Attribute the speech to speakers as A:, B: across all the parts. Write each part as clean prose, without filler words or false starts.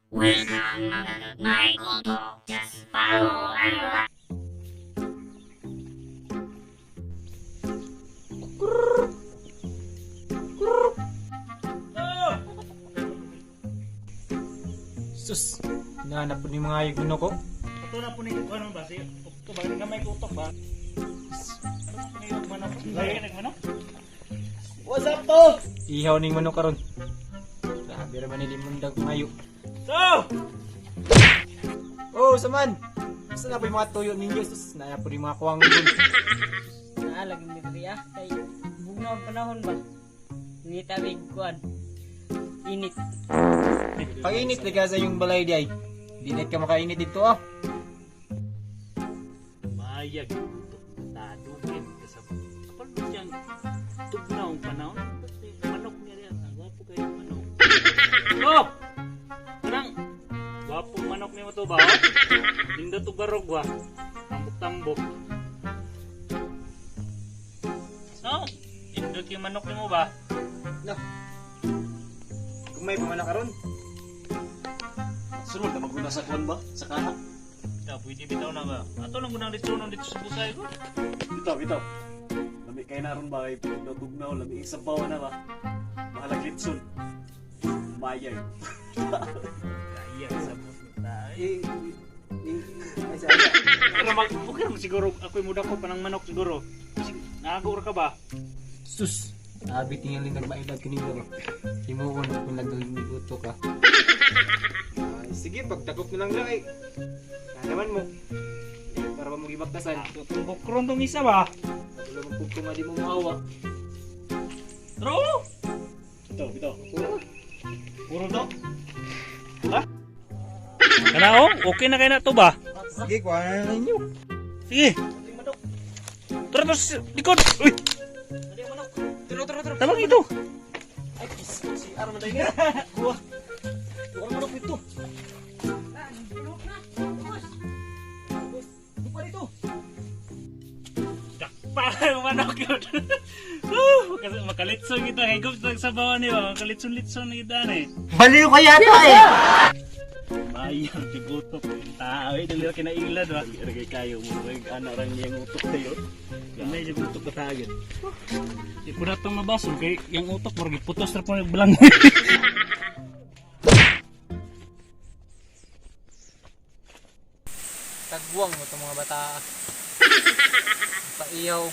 A: When I'm my goto, just follow and
B: Sus, hinahanap po ni mga ayog ko.
C: Ito na po ni ano ba? Ito ba? Hindi ka may kutok ba? Ngayon manok. Lagi nagmanok.
B: What's up to? Ihaw ning manok karon. Grabe ra man ni mundag mayo.
C: So!
B: Oh, saman. Basta na po yung mga tuyo ninyo. Sus, naya po yung mga kuwang gun.
D: Lagi ni Ria kay bugnaw ang panahon ba. Ngita big kuan. Init.
B: Pag-init liga sa yung balay di ay. Di net ka makainit dito ah.
C: Mayag kutok. Nadugin ka sa kapal mo siyang tugnaw ang panahon. Manok niya rin. Ang wapo kayo manok. Stop! Parang wapong manok niya mo to ba? Hindi to garog ba? Tambok-tambok. So, indot yung manok niya mo ba?
B: No. Kung may pamanak karon.
E: Sunod na maguna sa kwan ba? Sa kaha?
C: Ya, pwede bitaw na ba? Ato lang gunang litsunan dito sa busay ko.
E: Bitaw, bitaw. Lami kayo naroon ba? Tugnaw, lami isang bawa na ba? Mahalag litsun. Mayay.
C: Kaya sa buta.
B: Ay sa
C: Pero okay naman siguro ako yung muda ko panang manok siguro. Kasi nakagur ka ba?
B: sus. Abi tingali nagmailag kanino. Himuon kung nagluto ka. Ay, sige, pagtakop na lang lang ay. Naman mo. Para ba mo gibaktasan?
C: Bukron tong isa ba?
B: Wala mong pugtong di mo maawa.
C: Bro!
E: Bitaw, bitaw.
C: Puro to? Ha? Kana o? Okay na kayo na to ba?
B: Sige, kuha na ninyo.
C: Sige! Tara to sa likod! Uy!
B: Turo.
C: Tabang ito!
B: Ay, si Arman tayo nga. Kuha. Kuha mo na ito. Buka dito.
C: Dakpa! Manok yun! Kasi makalitson kita. Higop sa bawa niyo. Makalitson-litson na kita eh.
B: Baliw ka yata eh.
C: Bayar tigutok tao dili kinailan ba iragay kayo mo reg anak rang yang utok kayo gamay yung utok katagid ipuna tong mabaso kay yang utok morgi putos ra po belang
B: Tagbuang mo itong mga bata. Paiyaw.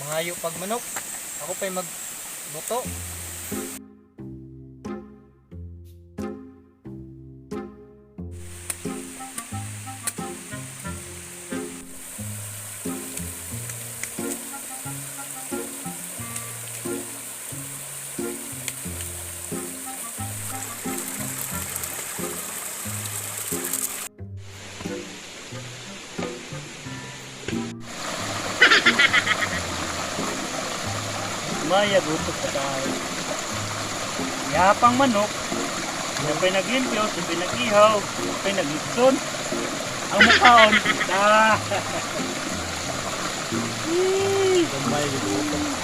B: Mangayo pag manok. Ako pa'y magbuto.
C: maya utok ka tayo yapang manok yapay naglimpyo yapay nagihaw yapay naglitson ang mukhaon gamay yung utok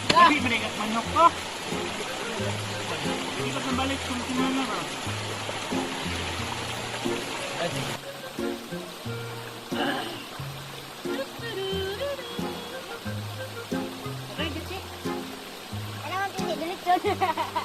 C: Sabi manigat manok ko. Hindi ka balik kung kumana ka.
F: Okay, that's it. Kailangan tingin, ulit yun.